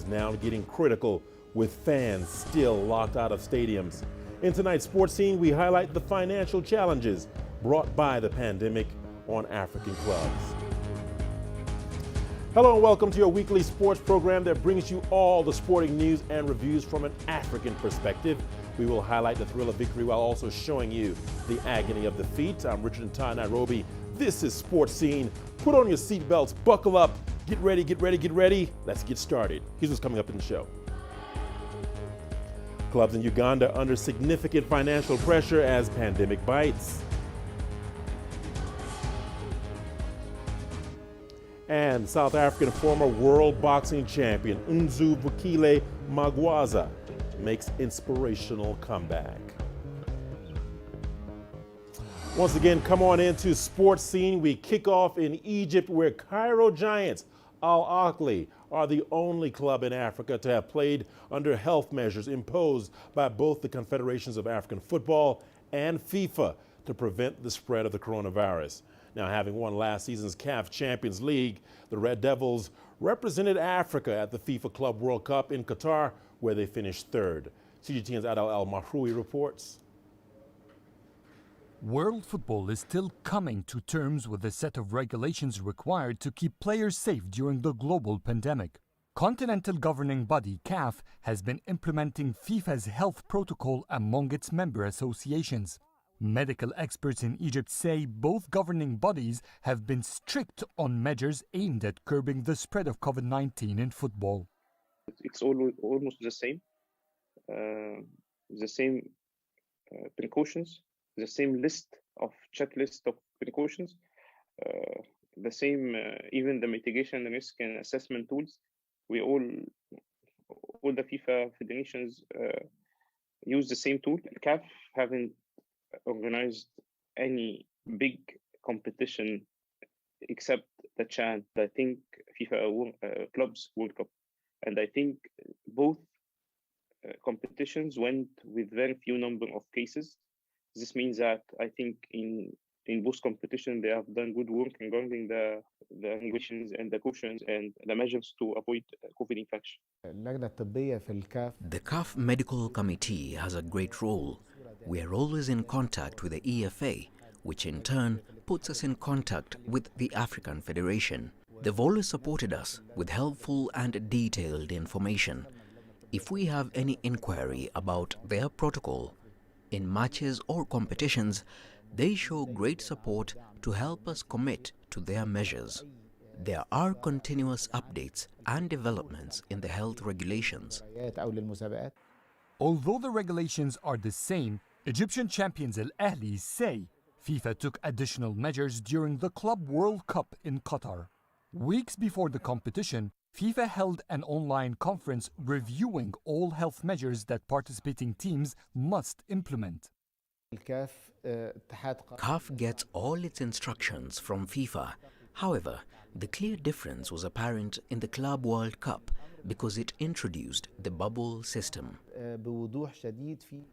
is now getting critical with fans still locked out of stadiums. In tonight's sports scene, we highlight the financial challenges brought by the pandemic on African clubs. Hello and welcome to your weekly sports program that brings you all the sporting news and reviews from an African perspective. We will highlight the thrill of victory while also showing you the agony of defeat. I'm Richard Nta, Nairobi. This is Sports Scene. Put on your seatbelts, buckle up, get ready, get ready, get ready. Let's get started. Here's what's coming up in the show. Clubs in Uganda under significant financial pressure as pandemic bites. And South African former world boxing champion Mzuvukile Magwaza makes inspirational comeback. Once again, come on into Sports Scene. We kick off in Egypt, where Cairo Giants Al Ahly are the only club in Africa to have played under health measures imposed by both the Confederations of African Football and FIFA to prevent the spread of the coronavirus. Now, having won last season's CAF Champions League, the Red Devils represented Africa at the FIFA Club World Cup in Qatar, where they finished third. CGTN's Adel Al-Mahroui reports. World football is still coming to terms with the set of regulations required to keep players safe during the global pandemic. Continental governing body CAF has been implementing FIFA's health protocol among its member associations. Medical experts in Egypt say both governing bodies have been strict on measures aimed at curbing the spread of COVID-19 in football. It's almost the same precautions, the same checklist of precautions, the same even the mitigation risk and assessment tools. We all the FIFA federations use the same tool. CAF haven't organized any big competition except the CHAN, I think FIFA Clubs World Cup. And I think both competitions went with very few number of cases. This means that I think in both competitions they have done good work regarding the regulations and the cautions and the measures to avoid COVID infection. The CAF Medical Committee has a great role. We are always in contact with the EFA, which in turn puts us in contact with the African Federation. They've always supported us with helpful and detailed information. If we have any inquiry about their protocol in matches or competitions, they show great support to help us commit to their measures. There are continuous updates and developments in the health regulations. Although the regulations are the same, Egyptian champions Al Ahly say FIFA took additional measures during the Club World Cup in Qatar. Weeks before the competition, FIFA held an online conference reviewing all health measures that participating teams must implement. CAF gets all its instructions from FIFA. However, the clear difference was apparent in the Club World Cup because it introduced the bubble system.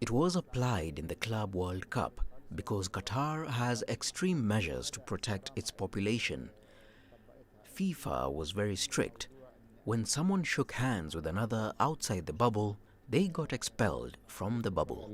It was applied in the Club World Cup because Qatar has extreme measures to protect its population. FIFA was very strict. When someone shook hands with another outside the bubble, they got expelled from the bubble.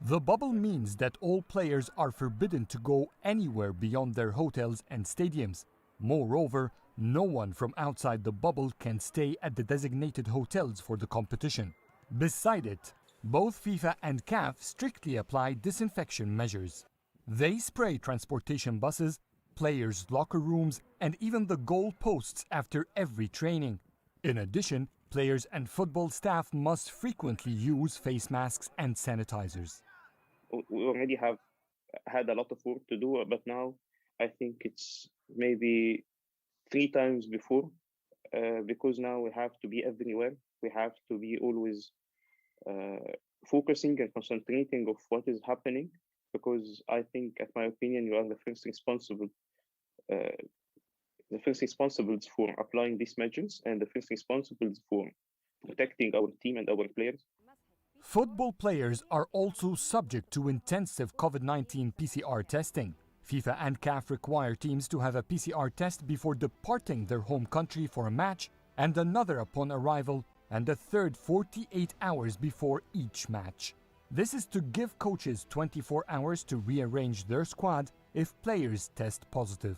The bubble means that all players are forbidden to go anywhere beyond their hotels and stadiums. Moreover, no one from outside the bubble can stay at the designated hotels for the competition. Beside it, both FIFA and CAF strictly apply disinfection measures. They spray transportation buses, players' locker rooms, and even the goal posts after every training. In addition, players and football staff must frequently use face masks and sanitizers. We already have had a lot of work to do, but now I think it's maybe 3 times before, because now we have to be everywhere. We have to be always focusing and concentrating of what is happening, because I think, at my opinion, you are the first responsibles for applying these measures and the first responsibles for protecting our team and our players. Football players are also subject to intensive COVID-19 PCR testing. FIFA and CAF require teams to have a PCR test before departing their home country for a match, and another upon arrival, and a third 48 hours before each match. This is to give coaches 24 hours to rearrange their squad if players test positive.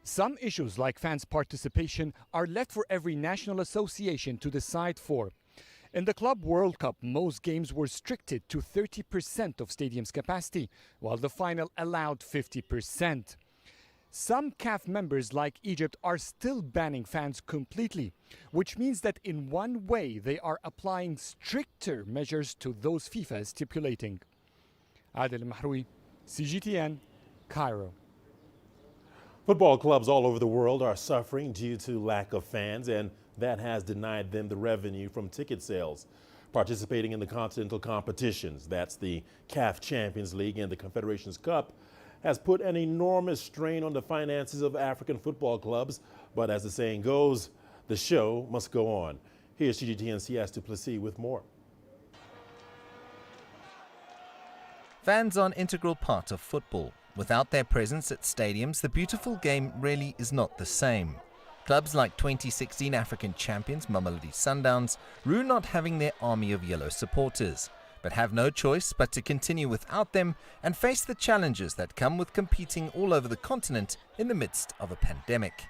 Some issues like fans' participation are left for every national association to decide for. In the Club World Cup, most games were restricted to 30% of stadium's capacity, while the final allowed 50%. Some CAF members like Egypt are still banning fans completely, which means that in one way they are applying stricter measures to those FIFA is stipulating. Adel Mahroui, CGTN, Cairo. Football clubs all over the world are suffering due to lack of fans, and that has denied them the revenue from ticket sales. Participating in the continental competitions, that's the CAF Champions League and the Confederations Cup, has put an enormous strain on the finances of African football clubs. But as the saying goes, the show must go on. Here's CGTN's Richard Nta with more. Fans are an integral part of football. Without their presence at stadiums, the beautiful game really is not the same. Clubs like 2016 African champions Mamelodi Sundowns rue not having their army of yellow supporters, but have no choice but to continue without them and face the challenges that come with competing all over the continent in the midst of a pandemic.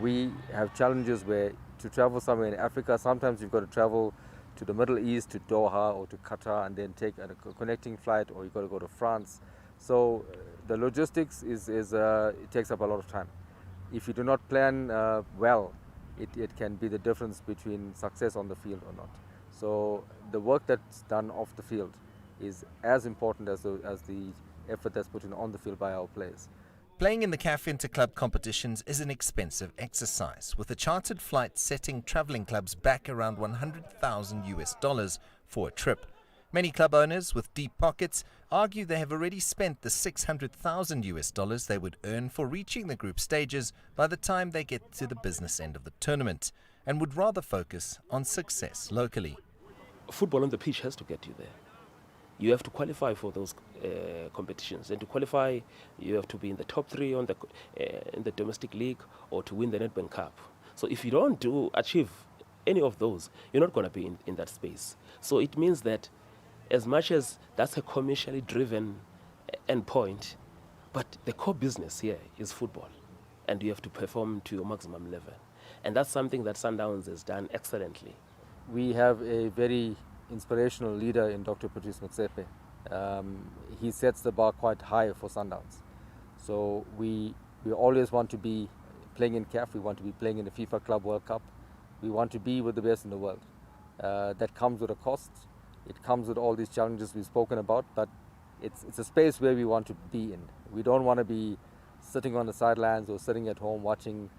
We have challenges where to travel somewhere in Africa, sometimes you've got to travel to the Middle East, to Doha or to Qatar, and then take a connecting flight, or you've got to go to France. So the logistics it takes up a lot of time. If you do not plan well, it can be the difference between success on the field or not. So the work that's done off the field is as important as the effort that's put in on the field by our players. Playing in the CAF Interclub competitions is an expensive exercise, with a chartered flight setting travelling clubs back around $100,000 for a trip. Many club owners with deep pockets argue they have already spent the $600,000 they would earn for reaching the group stages by the time they get to the business end of the tournament, and would rather focus on success locally. Football on the pitch has to get you there. You have to qualify for those competitions, and to qualify you have to be in the top 3 in the domestic league or to win the Nedbank Cup. So if you don't achieve any of those, you're not going to be in that space. So it means that as much as that's a commercially driven endpoint, but the core business here is football, and you have to perform to your maximum level. And that's something that Sundowns has done excellently. We have a very inspirational leader in Dr. Patrice Motsepe. He sets the bar quite high for Sundowns. So we always want to be playing in CAF, we want to be playing in the FIFA Club World Cup. We want to be with the best in the world. That comes with a cost. It comes with all these challenges we've spoken about, but it's a space where we want to be in. We don't want to be sitting on the sidelines or sitting at home watching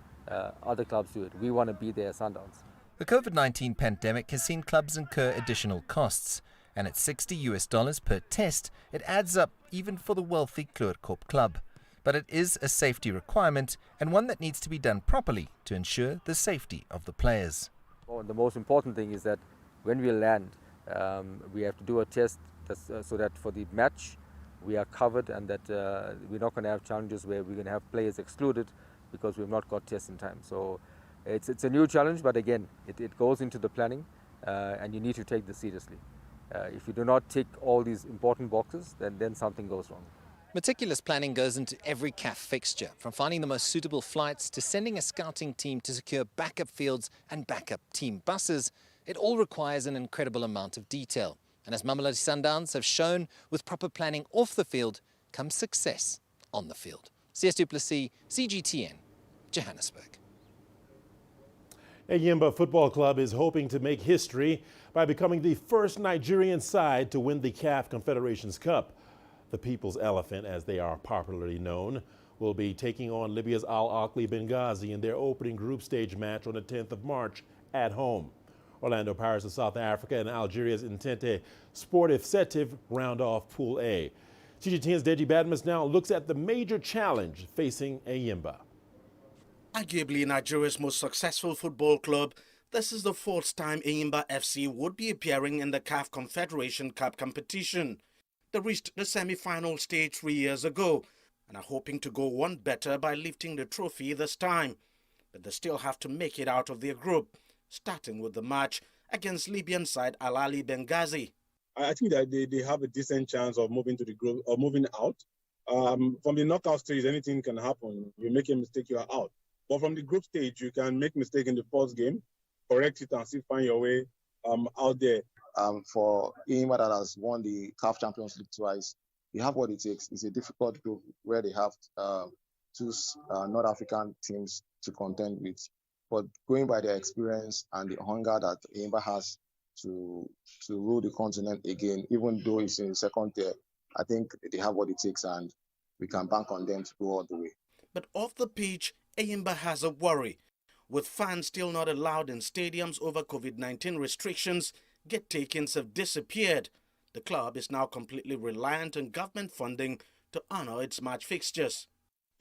other clubs do it. We want to be there as Sundowns. The COVID-19 pandemic has seen clubs incur additional costs, and at $60 per test, it adds up even for the wealthy Kleurkop club. But it is a safety requirement, and one that needs to be done properly to ensure the safety of the players. The most important thing is that when we land, we have to do a test so that for the match we are covered, and that we're not going to have challenges where we're going to have players excluded because we've not got tests in time. So it's a new challenge, but again, it goes into the planning, and you need to take this seriously. If you do not tick all these important boxes, then something goes wrong. Meticulous planning goes into every CAF fixture, from finding the most suitable flights to sending a scouting team to secure backup fields and backup team buses. It all requires an incredible amount of detail. And as Mamelodi Sundowns have shown, with proper planning off the field comes success on the field. Richard Nta, CGTN, Johannesburg. Enyimba Football Club is hoping to make history by becoming the first Nigerian side to win the CAF Confederations Cup. The People's Elephant, as they are popularly known, will be taking on Libya's Al Ahly Benghazi in their opening group stage match on the 10th of March at home. Orlando Pirates of South Africa and Algeria's Entente Sportif Setif round off Pool A. CGTN's Deji Badmus now looks at the major challenge facing Enyimba. Arguably Nigeria's most successful football club, this is the 4th time Enyimba FC would be appearing in the CAF Confederation Cup competition. They reached the semi-final stage 3 years ago, and are hoping to go one better by lifting the trophy this time. But they still have to make it out of their group, starting with the match against Libyan side Al Ahly Benghazi. I think that they have a decent chance of moving to the group or moving out. From the knockout stage, anything can happen. You make a mistake, you are out. But from the group stage, you can make mistake in the first game, correct it, and still find your way out there. For Enyimba that has won the CAF Champions League twice, they have what it takes. It's a difficult group where they have two North African teams to contend with. But going by their experience and the hunger that Enyimba has to rule the continent again, even though it's in second tier, I think they have what it takes and we can bank on them to go all the way. But off the pitch, Enyimba has a worry. With fans still not allowed in stadiums over COVID-19 restrictions, get-takings have disappeared. The club is now completely reliant on government funding to honor its match fixtures.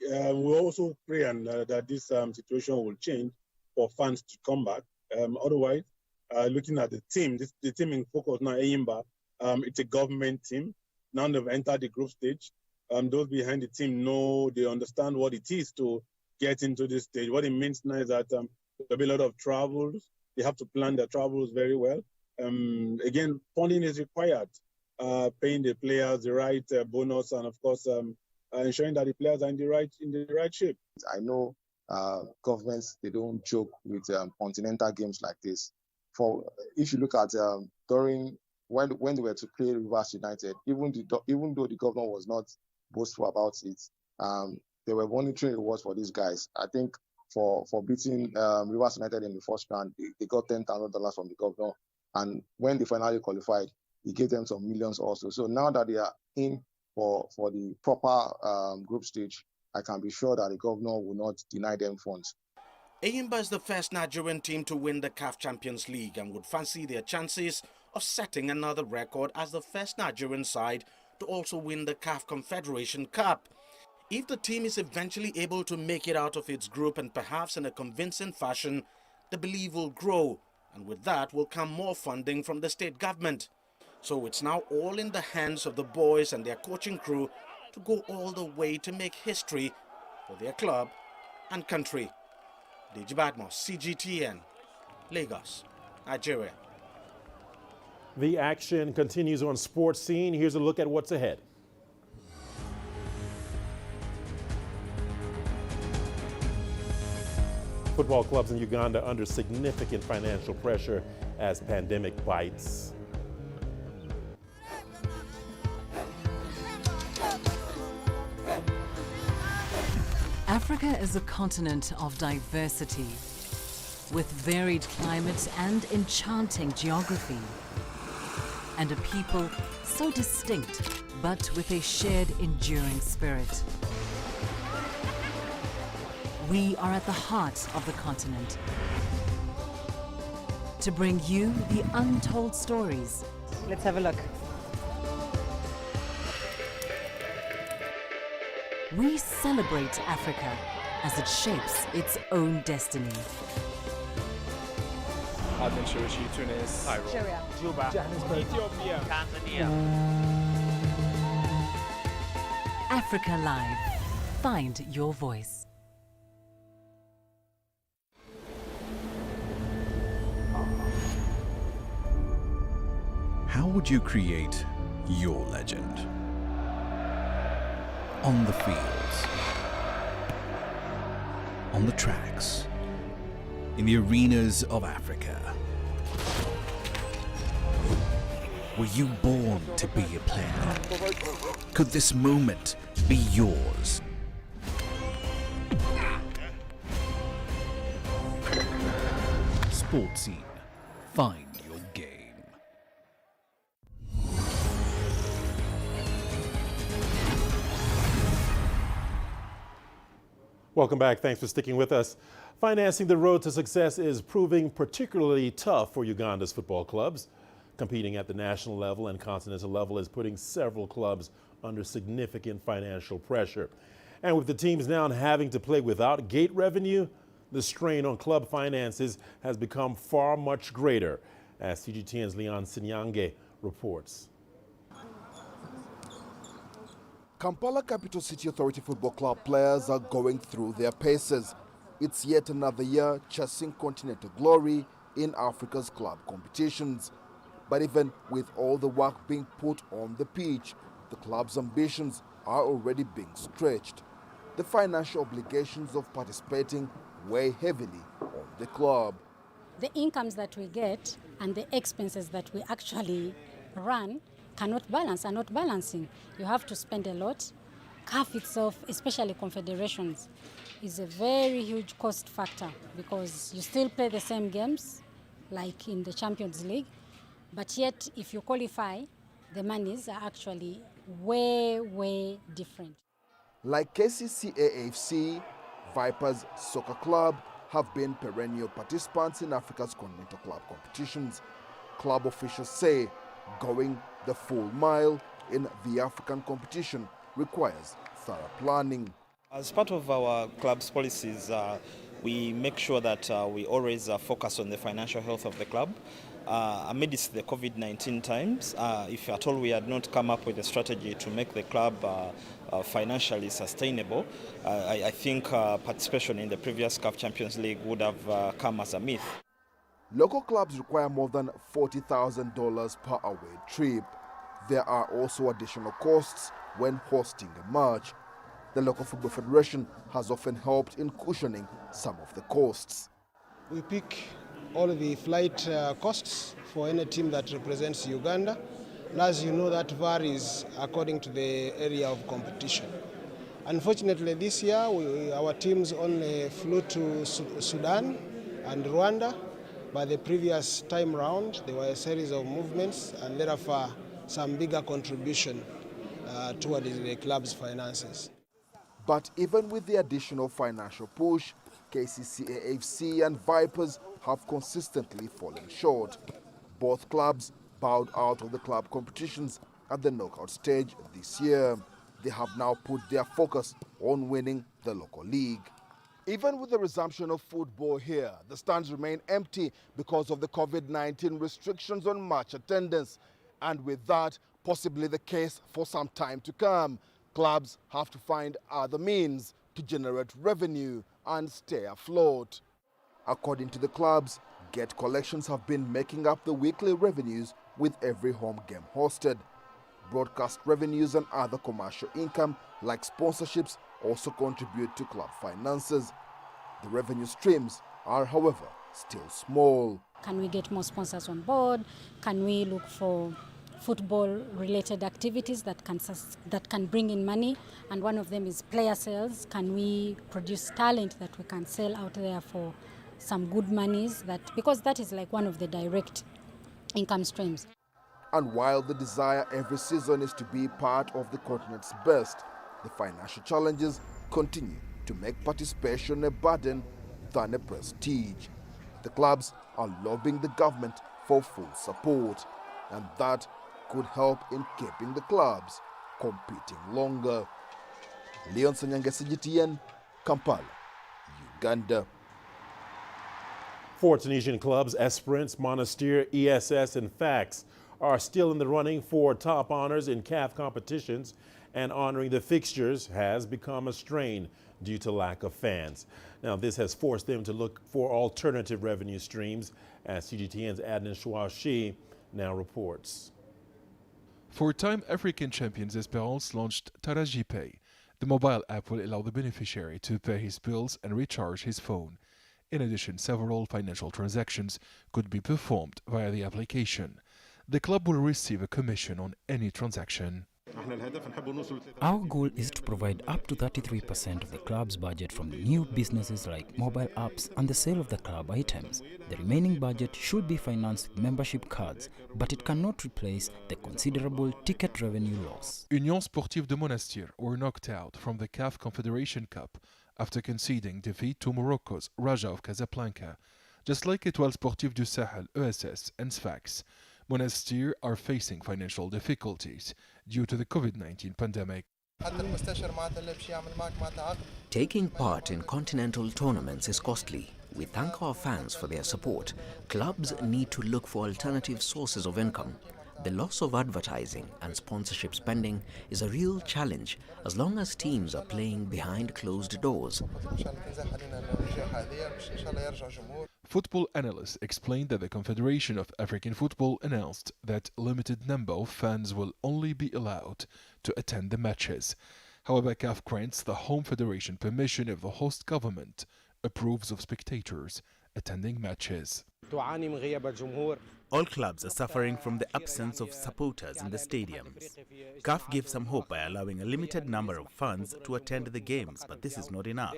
We also pray that this situation will change for fans to come back. Otherwise, looking at the team, the team in focus now, Enyimba, it's a government team. Now they've entered the group stage. Those behind the team they understand what it is to get into this stage. What it means now is that there'll be a lot of travels. They have to plan their travels very well. Again, funding is required, paying the players the right bonus, and of course, ensuring that the players are in the right shape. I know governments, they don't joke with continental games like this. If you look at during when they were to play Rivers United, even though the governor was not boastful about it, they were monitoring rewards for these guys. I think for beating Rivers United in the first round, they got $10,000 from the governor. And when they finally qualified, he gave them some millions also. So now that they are in for the proper group stage, I can be sure that the governor will not deny them funds. Enyimba is the first Nigerian team to win the CAF Champions League and would fancy their chances of setting another record as the first Nigerian side to also win the CAF Confederation Cup. If the team is eventually able to make it out of its group and perhaps in a convincing fashion, the belief will grow, and with that will come more funding from the state government. So it's now all in the hands of the boys and their coaching crew to go all the way to make history for their club and country. Deji Badmos, CGTN, Lagos, Nigeria. The action continues on Sports Scene. Here's a look at what's ahead. Football clubs in Uganda under significant financial pressure as pandemic bites. Africa is a continent of diversity, with varied climate and enchanting geography, and a people so distinct, but with a shared enduring spirit. We are at the heart of the continent to bring you the untold stories. Let's have a look. We celebrate Africa as it shapes its own destiny. Tunis, Syria, Juba, Ethiopia, Tanzania. Africa Live. Find your voice. How would you create your legend? On the fields, on the tracks, in the arenas of Africa. Were you born to be a player? Could this moment be yours? Sports Scene. Find your game. Welcome back. Thanks for sticking with us. Financing the road to success is proving particularly tough for Uganda's football clubs. Competing at the national level and continental level is putting several clubs under significant financial pressure. And with the teams now having to play without gate revenue, the strain on club finances has become far much greater, as CGTN's Leon Sinyange reports. Kampala Capital City Authority Football Club players are going through their paces. It's yet another year chasing continental glory in Africa's club competitions. But even with all the work being put on the pitch, the club's ambitions are already being stretched. The financial obligations of participating weigh heavily on the club. The incomes that we get and the expenses that we actually run are not balancing. You have to spend a lot. CAF itself, especially confederations, is a very huge cost factor because you still play the same games like in the Champions League, but yet if you qualify, the monies are actually way different. Like KCCA-AFC, Vipers Soccer Club have been perennial participants in Africa's continental club competitions. Club officials say going the full mile in the African competition requires thorough planning. As part of our club's policies, we make sure that we always focus on the financial health of the club. Amidst the COVID-19 times, if at all we had not come up with a strategy to make the club financially sustainable, I think participation in the previous CAF Champions League would have come as a myth. Local clubs require more than $40,000 per away trip. There are also additional costs when hosting a match. The local football federation has often helped in cushioning some of the costs. We pick all the flight costs for any team that represents Uganda. And as you know, that varies according to the area of competition. Unfortunately, this year, our teams only flew to Sudan and Rwanda. By the previous time round, there were a series of movements and therefore some bigger contribution toward the club's finances. But even with the additional financial push, KCCA-AFC and Vipers have consistently fallen short. Both clubs bowed out of the club competitions at the knockout stage this year. They have now put their focus on winning the local league. Even with the resumption of football here, the stands remain empty because of the COVID-19 restrictions on match attendance. And with that, possibly the case for some time to come, clubs have to find other means to generate revenue and stay afloat. According to the clubs, gate collections have been making up the weekly revenues with every home game hosted. Broadcast revenues and other commercial income like sponsorships also contribute to club finances. The revenue streams are, however, still small. Can we get more sponsors on board? Can we look for football-related activities that can bring in money? And one of them is player sales. Can we produce talent that we can sell out there for some good monies? Because that is like one of the direct income streams. And while the desire every season is to be part of the continent's best, the financial challenges continue to make participation a burden than a prestige. The clubs are lobbying the government for full support, and that could help in keeping the clubs competing longer. Leon Sanyange, CGTN, Kampala, Uganda. Four Tunisian clubs, Esperance, Monastir, ESS, and Fax, are still in the running for top honors in CAF competitions, and honoring the fixtures has become a strain due to lack of fans. Now, this has forced them to look for alternative revenue streams, as CGTN's Adnan Chouachi now reports. Four-time African champions Esperance launched Taraji Pay. The mobile app will allow the beneficiary to pay his bills and recharge his phone. In addition, several financial transactions could be performed via the application. The club will receive a commission on any transaction. Our goal is to provide up to 33% of the club's budget from new businesses like mobile apps and the sale of the club items. The remaining budget should be financed with membership cards, but it cannot replace the considerable ticket revenue loss. Union Sportive de Monastir were knocked out from the CAF Confederation Cup after conceding defeat to Morocco's Raja of Casablanca. Just like Étoile Sportive du Sahel, ESS and Sfax, Monastir are facing financial difficulties due to the COVID-19 pandemic. Taking part in continental tournaments is costly. We thank our fans for their support. Clubs need to look for alternative sources of income. The loss of advertising and sponsorship spending is a real challenge as long as teams are playing behind closed doors. Football analysts explained that the Confederation of African Football announced that a limited number of fans will only be allowed to attend the matches. However, CAF grants the home federation permission if the host government approves of spectators attending matches. All clubs are suffering from the absence of supporters in the stadiums. CAF gives some hope by allowing a limited number of fans to attend the games, but this is not enough.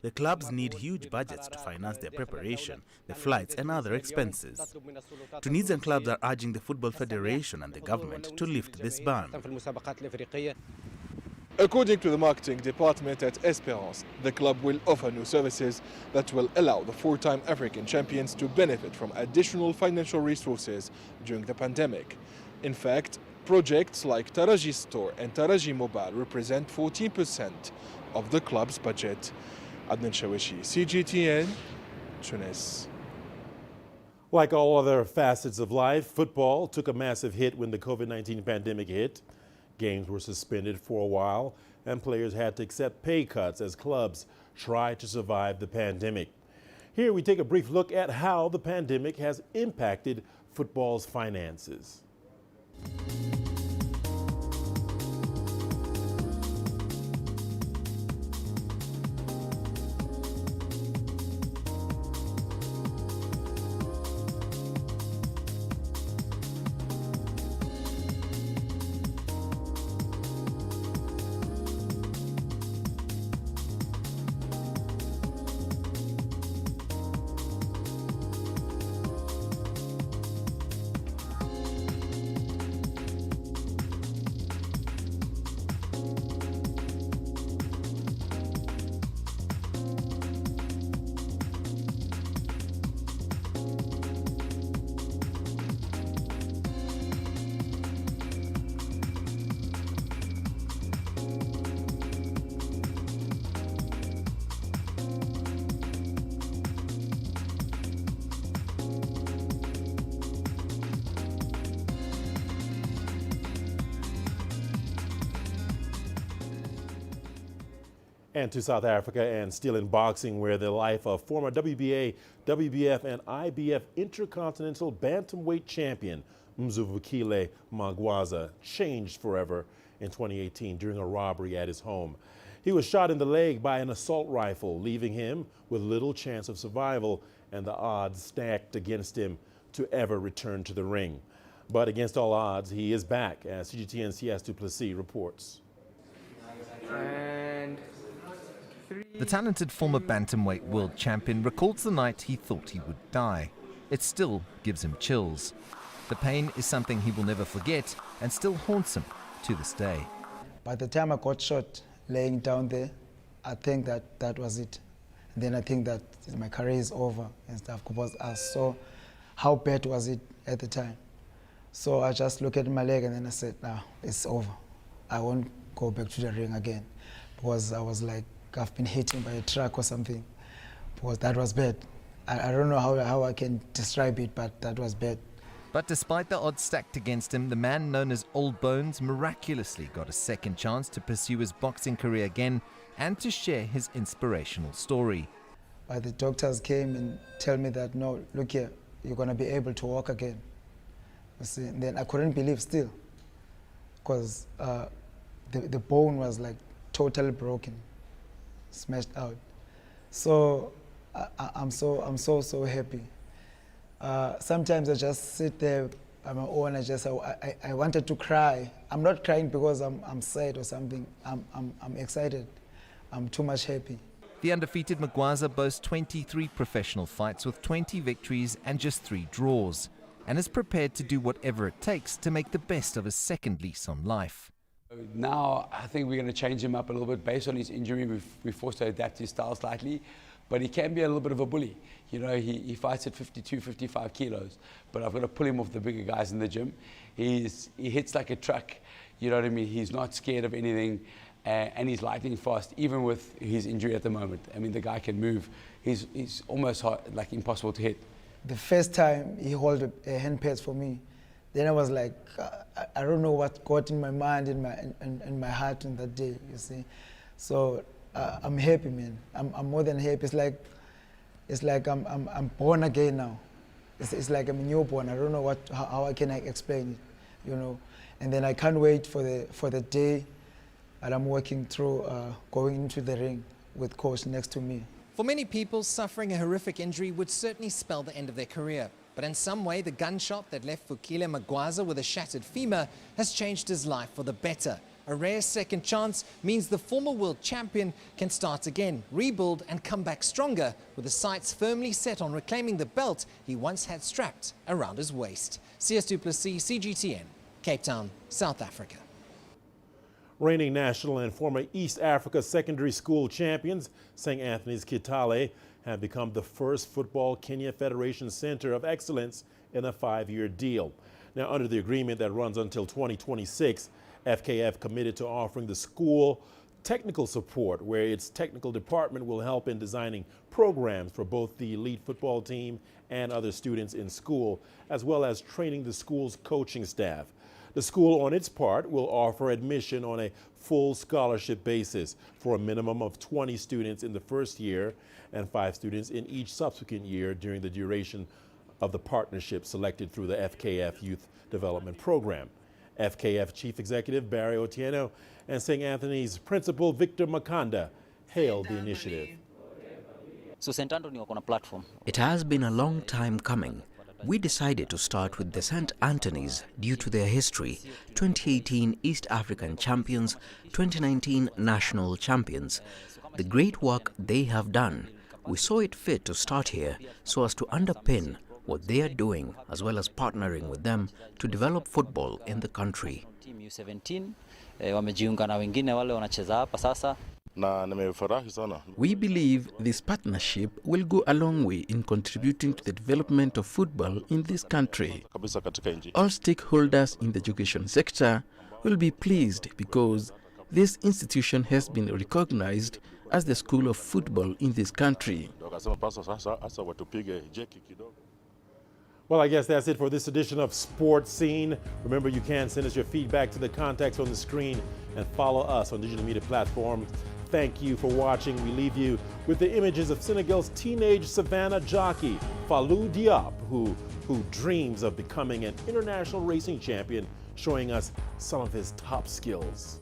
The clubs need huge budgets to finance their preparation, the flights and other expenses. Tunisian clubs are urging the Football Federation and the government to lift this ban. According to the marketing department at Esperance, the club will offer new services that will allow the four-time African champions to benefit from additional financial resources during the pandemic. In fact, projects like Taraji Store and Taraji Mobile represent 14% of the club's budget. Adnan Shawishi, CGTN, Tunis. Like all other facets of life, football took a massive hit when the COVID-19 pandemic hit. Games were suspended for a while, and players had to accept pay cuts as clubs tried to survive the pandemic. Here we take a brief look at how the pandemic has impacted football's finances. And to South Africa, and still in boxing, where the life of former WBA, WBF, and IBF Intercontinental Bantamweight champion Mzuvukile Magwaza changed forever in 2018 during a robbery at his home. He was shot in the leg by an assault rifle, leaving him with little chance of survival and the odds stacked against him to ever return to the ring. But against all odds, he is back, as CGTN CS Duplessis reports. The talented former bantamweight world champion recalls the night he thought he would die. It still gives him chills. The pain is something he will never forget and still haunts him to this day. By the time I got shot, laying down there, I think that was it. And then I think that my career is over and stuff, because I saw how bad was it at the time. So I just looked at my leg and then I said, nah, it's over. I won't go back to the ring again, because I was like, I've been hit by a truck or something, because that was bad. I don't know how I can describe it, but that was bad. But despite the odds stacked against him, the man known as Old Bones miraculously got a second chance to pursue his boxing career again and to share his inspirational story. But the doctors came and tell me that, no, look here, you're going to be able to walk again. You see, and then I couldn't believe still, because the bone was like totally broken, smashed out. So I'm so happy. Sometimes I just sit there on my own. I wanted to cry. I'm not crying because I'm sad or something. I'm excited. I'm too much happy. The undefeated Magwaza boasts 23 professional fights with 20 victories and just 3 draws, and is prepared to do whatever it takes to make the best of his second lease on life. Now I think we're going to change him up a little bit based on his injury. We're forced to adapt his style slightly, but he can be a little bit of a bully. You know, he fights at 52, 55 kilos, but I've got to pull him off the bigger guys in the gym. He hits like a truck, you know what I mean? He's not scared of anything, and he's lightning fast, even with his injury at the moment. I mean, the guy can move. He's almost hard, like impossible to hit. The first time he held a hand pads for me, Then I was like, I don't know what got in my mind, in my heart in that day, you see. So I'm happy, man. I'm more than happy. It's like I'm born again now. It's like I'm a newborn. I don't know how I can explain it, you know. And then I can't wait for the day that I'm working through going into the ring with coach next to me. For many people, suffering a horrific injury would certainly spell the end of their career. But in some way, the gunshot that left Fukile Magwaza with a shattered femur has changed his life for the better. A rare second chance means the former world champion can start again, rebuild and come back stronger, with his sights firmly set on reclaiming the belt he once had strapped around his waist. CS Du Plessis, CGTN, Cape Town, South Africa. Reigning national and former East Africa secondary school champions, St. Anthony's Kitale, have become the first Football Kenya Federation Center of Excellence in a 5-year deal. Now, under the agreement that runs until 2026, FKF committed to offering the school technical support, where its technical department will help in designing programs for both the elite football team and other students in school, as well as training the school's coaching staff. The school, on its part, will offer admission on a full scholarship basis for a minimum of 20 students in the first year and 5 students in each subsequent year during the duration of the partnership selected through the FKF Youth Development Program. FKF Chief Executive Barry Otieno and St. Anthony's Principal Victor Makanda hailed the initiative. So St. Anthony on a platform. It has been a long time coming. We decided to start with the St. Anthony's due to their history, 2018 East African champions, 2019 national champions. The great work they have done. We saw it fit to start here so as to underpin what they are doing, as well as partnering with them to develop football in the country. Team U17 wamejiunga na wengine wale wanacheza hapa sasa. We believe this partnership will go a long way in contributing to the development of football in this country. All stakeholders in the education sector will be pleased because this institution has been recognized as the school of football in this country. Well, I guess that's it for this edition of Sports Scene. Remember, you can send us your feedback to the contacts on the screen and follow us on digital media platforms. Thank you for watching. We leave you with the images of Senegal's teenage Savannah jockey, Fallou Diop, who dreams of becoming an international racing champion, showing us some of his top skills.